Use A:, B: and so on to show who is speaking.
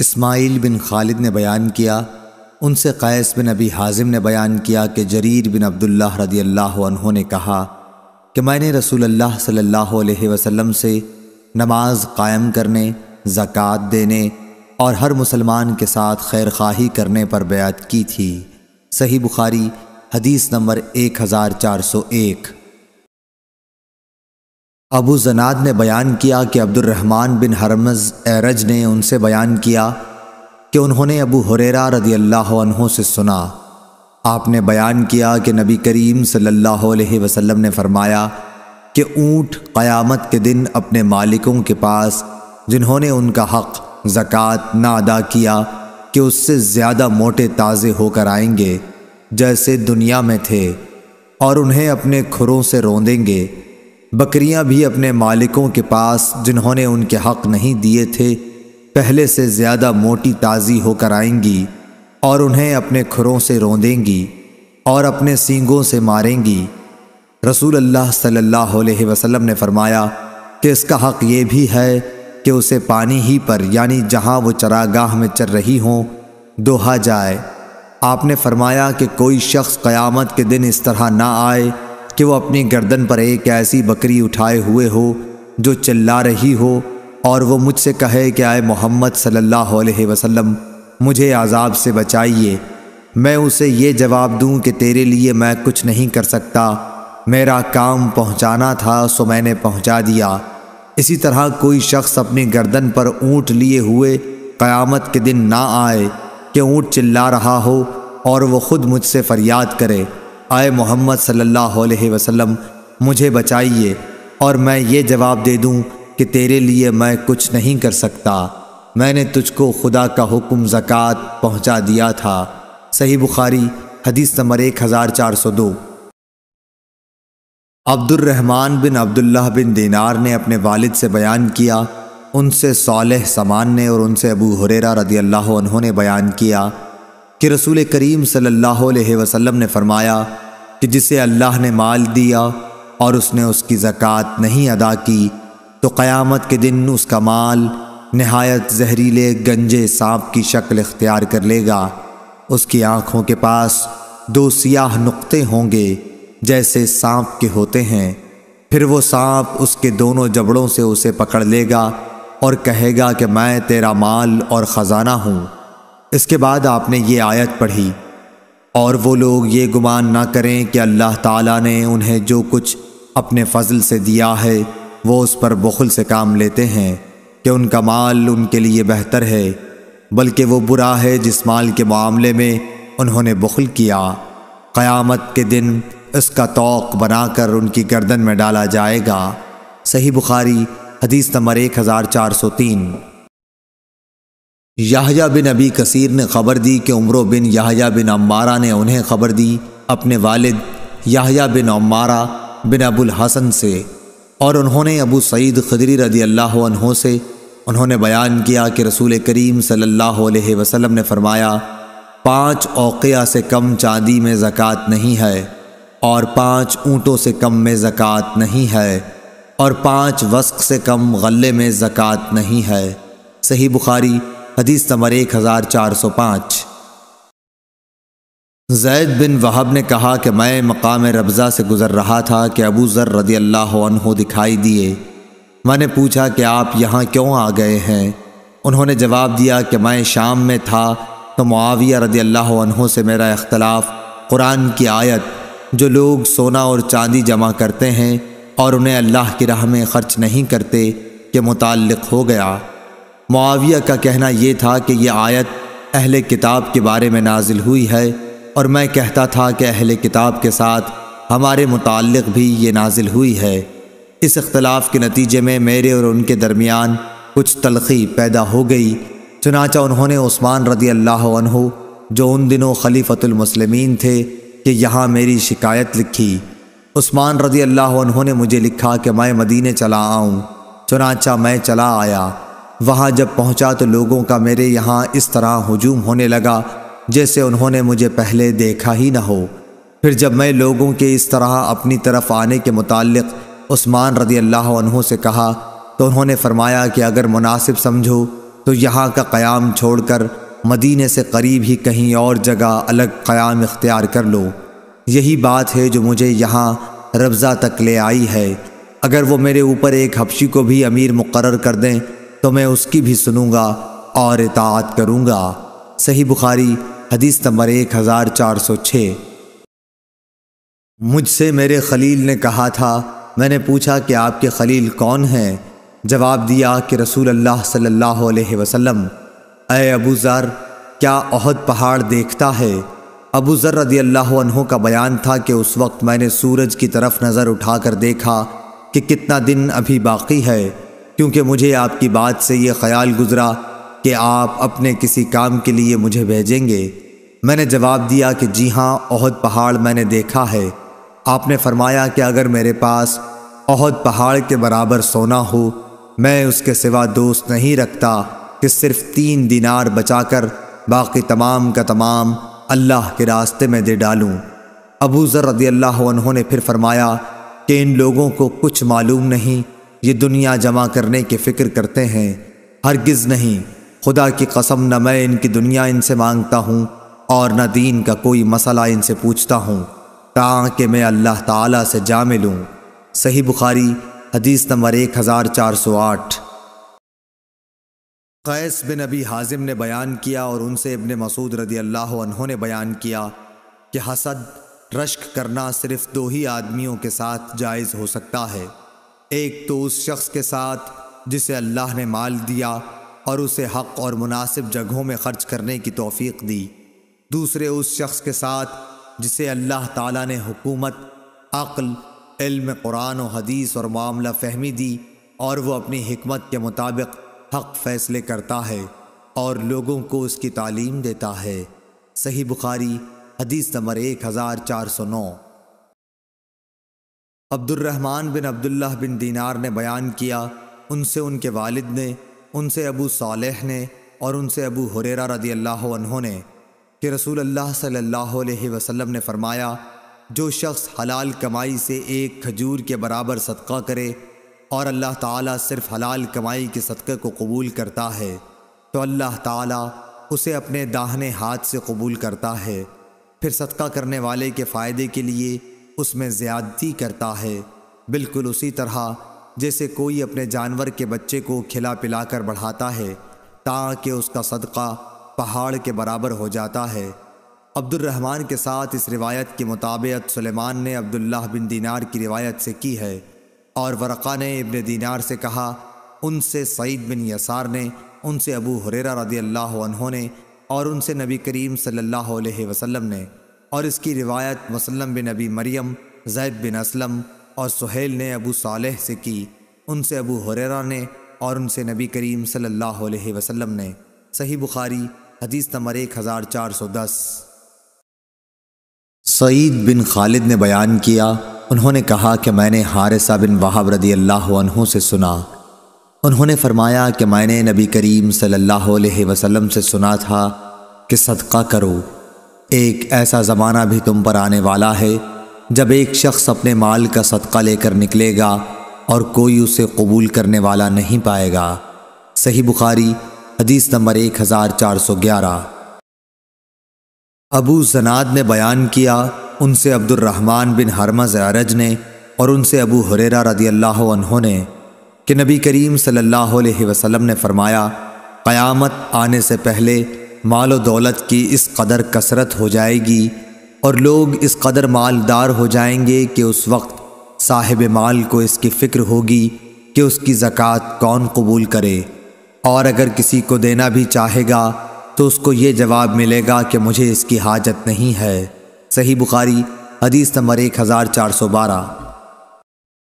A: اسماعیل بن خالد نے بیان کیا، ان سے قیس بن ابی حازم نے بیان کیا کہ جریر بن عبداللہ رضی اللہ عنہ نے کہا کہ میں نے رسول اللہ صلی اللہ علیہ وسلم سے نماز قائم کرنے، زکوٰۃ دینے اور ہر مسلمان کے ساتھ خیر خواہی کرنے پر بیعت کی تھی۔ صحیح بخاری حدیث نمبر 1401۔ ابو زناد نے بیان کیا کہ عبد الرحمن بن حرمز اعرج نے ان سے بیان کیا کہ انہوں نے ابو ہریرہ رضی اللہ عنہ سے سنا، آپ نے بیان کیا کہ نبی کریم صلی اللہ علیہ وسلم نے فرمایا کہ اونٹ قیامت کے دن اپنے مالکوں کے پاس جنہوں نے ان کا حق زکوٰۃ نہ ادا کیا کہ اس سے زیادہ موٹے تازے ہو کر آئیں گے جیسے دنیا میں تھے، اور انہیں اپنے کھروں سے روندیں گے۔ بکریاں بھی اپنے مالکوں کے پاس جنہوں نے ان کے حق نہیں دیے تھے پہلے سے زیادہ موٹی تازی ہو کر آئیں گی اور انہیں اپنے کھروں سے روندیں گی اور اپنے سینگوں سے ماریں گی۔ رسول اللہ صلی اللہ علیہ وسلم نے فرمایا کہ اس کا حق یہ بھی ہے کہ اسے پانی ہی پر یعنی جہاں وہ چراگاہ میں چر رہی ہوں دوہا جائے۔ آپ نے فرمایا کہ کوئی شخص قیامت کے دن اس طرح نہ آئے کہ وہ اپنی گردن پر ایک ایسی بکری اٹھائے ہوئے ہو جو چلا رہی ہو اور وہ مجھ سے کہے کہ اے محمد صلی اللہ علیہ وسلم مجھے عذاب سے بچائیے، میں اسے یہ جواب دوں کہ تیرے لیے میں کچھ نہیں کر سکتا، میرا کام پہنچانا تھا سو میں نے پہنچا دیا۔ اسی طرح کوئی شخص اپنی گردن پر اونٹ لیے ہوئے قیامت کے دن نہ آئے کہ اونٹ چلا رہا ہو اور وہ خود مجھ سے فریاد کرے اے محمد صلی اللہ علیہ وسلم مجھے بچائیے، اور میں یہ جواب دے دوں کہ تیرے لیے میں کچھ نہیں کر سکتا، میں نے تجھ کو خدا کا حکم زکوٰۃ پہنچا دیا تھا۔ صحیح بخاری حدیث نمبر 1402۔ عبد الرحمن بن عبداللہ بن دینار نے اپنے والد سے بیان کیا، ان سے صالح سمان نے اور ان سے ابو ہریرہ رضی اللہ عنہ نے بیان کیا کہ رسول کریم صلی اللہ علیہ وسلم نے فرمایا کہ جسے اللہ نے مال دیا اور اس نے اس کی زکوٰۃ نہیں ادا کی تو قیامت کے دن اس کا مال نہایت زہریلے گنجے سانپ کی شکل اختیار کر لے گا، اس کی آنکھوں کے پاس 2 سیاہ نقطے ہوں گے جیسے سانپ کے ہوتے ہیں، پھر وہ سانپ اس کے دونوں جبڑوں سے اسے پکڑ لے گا اور کہے گا کہ میں تیرا مال اور خزانہ ہوں۔ اس کے بعد آپ نے یہ آیت پڑھی، اور وہ لوگ یہ گمان نہ کریں کہ اللہ تعالیٰ نے انہیں جو کچھ اپنے فضل سے دیا ہے وہ اس پر بخل سے کام لیتے ہیں کہ ان کا مال ان کے لیے بہتر ہے، بلکہ وہ برا ہے جس مال کے معاملے میں انہوں نے بخل کیا، قیامت کے دن اس کا طوق بنا کر ان کی گردن میں ڈالا جائے گا۔ صحیح بخاری حدیث نمبر 1403۔ یحییٰ بن ابی کثیر نے خبر دی کہ عمرو بن یحییٰ بن عمارہ نے انہیں خبر دی اپنے والد یحییٰ بن عمارہ بن ابو الحسن سے، اور انہوں نے ابو سعید خدری رضی اللہ عنہ سے انہوں نے بیان کیا کہ رسول کریم صلی اللہ علیہ وسلم نے فرمایا 5 اوقیہ سے کم چاندی میں زکوٰۃ نہیں ہے، اور 5 اونٹوں سے کم میں زکوٰۃ نہیں ہے، اور 5 وسق سے کم غلے میں زکوٰۃ نہیں ہے۔ صحیح بخاری حدیث نمبر 1405۔ زید بن وہب نے کہا کہ میں مقام ربضہ سے گزر رہا تھا کہ ابو ذر رضی اللہ عنہ دکھائی دیے، میں نے پوچھا کہ آپ یہاں کیوں آ گئے ہیں؟ انہوں نے جواب دیا کہ میں شام میں تھا تو معاویہ رضی اللہ عنہ سے میرا اختلاف قرآن کی آیت جو لوگ سونا اور چاندی جمع کرتے ہیں اور انہیں اللہ کی راہ میں خرچ نہیں کرتے کے متعلق ہو گیا۔ معاویہ کا کہنا یہ تھا کہ یہ آیت اہل کتاب کے بارے میں نازل ہوئی ہے، اور میں کہتا تھا کہ اہل کتاب کے ساتھ ہمارے متعلق بھی یہ نازل ہوئی ہے۔ اس اختلاف کے نتیجے میں میرے اور ان کے درمیان کچھ تلخی پیدا ہو گئی، چنانچہ انہوں نے عثمان رضی اللہ عنہ جو ان دنوں خلیفۃ المسلمین تھے کہ یہاں میری شکایت لکھی۔ عثمان رضی اللہ عنہ نے مجھے لکھا کہ میں مدینے چلا آؤں، چنانچہ میں چلا آیا۔ وہاں جب پہنچا تو لوگوں کا میرے یہاں اس طرح ہجوم ہونے لگا جیسے انہوں نے مجھے پہلے دیکھا ہی نہ ہو۔ پھر جب میں لوگوں کے اس طرح اپنی طرف آنے کے متعلق عثمان رضی اللہ عنہ سے کہا تو انہوں نے فرمایا کہ اگر مناسب سمجھو تو یہاں کا قیام چھوڑ کر مدینے سے قریب ہی کہیں اور جگہ الگ قیام اختیار کر لو۔ یہی بات ہے جو مجھے یہاں ربضہ تک لے آئی ہے۔ اگر وہ میرے اوپر ایک حبشی کو بھی امیر مقرر کر دیں تو میں اس کی بھی سنوں گا اور اطاعت کروں گا۔ صحیح بخاری حدیث نمبر 1406۔ مجھ سے میرے خلیل نے کہا تھا، میں نے پوچھا کہ آپ کے خلیل کون ہیں؟ جواب دیا کہ رسول اللہ صلی اللہ علیہ وسلم۔ اے ابو ذر، کیا احد پہاڑ دیکھتا ہے؟ ابو ذر رضی اللہ عنہ کا بیان تھا کہ اس وقت میں نے سورج کی طرف نظر اٹھا کر دیکھا کہ کتنا دن ابھی باقی ہے، کیونکہ مجھے آپ کی بات سے یہ خیال گزرا کہ آپ اپنے کسی کام کے لیے مجھے بھیجیں گے۔ میں نے جواب دیا کہ جی ہاں، احد پہاڑ میں نے دیکھا ہے۔ آپ نے فرمایا کہ اگر میرے پاس احد پہاڑ کے برابر سونا ہو، میں اس کے سوا دوست نہیں رکھتا کہ صرف 3 دینار بچا کر باقی تمام کا تمام اللہ کے راستے میں دے ڈالوں۔ ابو ذر رضی اللہ عنہ نے پھر فرمایا کہ ان لوگوں کو کچھ معلوم نہیں، یہ دنیا جمع کرنے کی فکر کرتے ہیں۔ ہرگز نہیں، خدا کی قسم، نہ میں ان کی دنیا ان سے مانگتا ہوں اور نہ دین کا کوئی مسئلہ ان سے پوچھتا ہوں تاکہ میں اللہ تعالیٰ سے جا ملوں۔ صحیح بخاری حدیث نمبر 1408۔ قیس بن ابی حازم نے بیان کیا اور ان سے ابن مسعود رضی اللہ عنہ نے بیان کیا کہ حسد، رشک کرنا صرف 2 ہی آدمیوں کے ساتھ جائز ہو سکتا ہے۔ ایک تو اس شخص کے ساتھ جسے اللہ نے مال دیا اور اسے حق اور مناسب جگہوں میں خرچ کرنے کی توفیق دی۔ دوسرے اس شخص کے ساتھ جسے اللہ تعالیٰ نے حکومت، عقل، علم قرآن و حدیث اور معاملہ فہمی دی اور وہ اپنی حکمت کے مطابق حق فیصلے کرتا ہے اور لوگوں کو اس کی تعلیم دیتا ہے۔ صحیح بخاری حدیث نمبر 1409۔ عبد الرحمن بن عبداللہ بن دینار نے بیان کیا، ان سے ان کے والد نے، ان سے ابو صالح نے اور ان سے ابو ہریرہ رضی اللہ عنہ نے کہ رسول اللہ صلی اللہ علیہ وسلم نے فرمایا، جو شخص حلال کمائی سے 1 کھجور کے برابر صدقہ کرے اور اللہ تعالیٰ صرف حلال کمائی کے صدقے کو قبول کرتا ہے تو اللہ تعالیٰ اسے اپنے داہنے ہاتھ سے قبول کرتا ہے، پھر صدقہ کرنے والے کے فائدے کے لیے اس میں زیادتی کرتا ہے، بالکل اسی طرح جیسے کوئی اپنے جانور کے بچے کو کھلا پلا کر بڑھاتا ہے تاکہ اس کا صدقہ پہاڑ کے برابر ہو جاتا ہے۔ عبد الرحمن کے ساتھ اس روایت کی مطابقت سلیمان نے عبداللہ بن دینار کی روایت سے کی ہے، اور ورقہ نے ابن دینار سے کہا، ان سے سعید بن یسار نے، ان سے ابو ہریرہ رضی اللہ عنہ نے اور ان سے نبی کریم صلی اللہ علیہ وسلم نے، اور اس کی روایت مسلم بن ابی مریم، زید بن اسلم اور سہیل نے ابو صالح سے کی، ان سے ابو ہریرہ نے اور ان سے نبی کریم صلی اللہ علیہ وسلم نے۔ صحیح بخاری حدیث نمبر 1410۔ سعید بن خالد نے بیان کیا، انہوں نے کہا کہ میں نے حارثہ بن وہب رضی اللہ عنہ سے سنا، انہوں نے فرمایا کہ میں نے نبی کریم صلی اللہ علیہ وسلم سے سنا تھا کہ صدقہ کرو، ایک ایسا زمانہ بھی تم پر آنے والا ہے جب ایک شخص اپنے مال کا صدقہ لے کر نکلے گا اور کوئی اسے قبول کرنے والا نہیں پائے گا۔ صحیح بخاری حدیث نمبر 1411۔ ابو زناد نے بیان کیا، ان سے عبد الرحمن بن حرمز اعرج نے اور ان سے ابو ہریرہ رضی اللہ عنہ نے کہ نبی کریم صلی اللہ علیہ وسلم نے فرمایا، قیامت آنے سے پہلے مال و دولت کی اس قدر کثرت ہو جائے گی اور لوگ اس قدر مالدار ہو جائیں گے کہ اس وقت صاحب مال کو اس کی فکر ہوگی کہ اس کی زکوٰۃ کون قبول کرے، اور اگر کسی کو دینا بھی چاہے گا تو اس کو یہ جواب ملے گا کہ مجھے اس کی حاجت نہیں ہے۔ صحیح بخاری حدیث نمبر 1412۔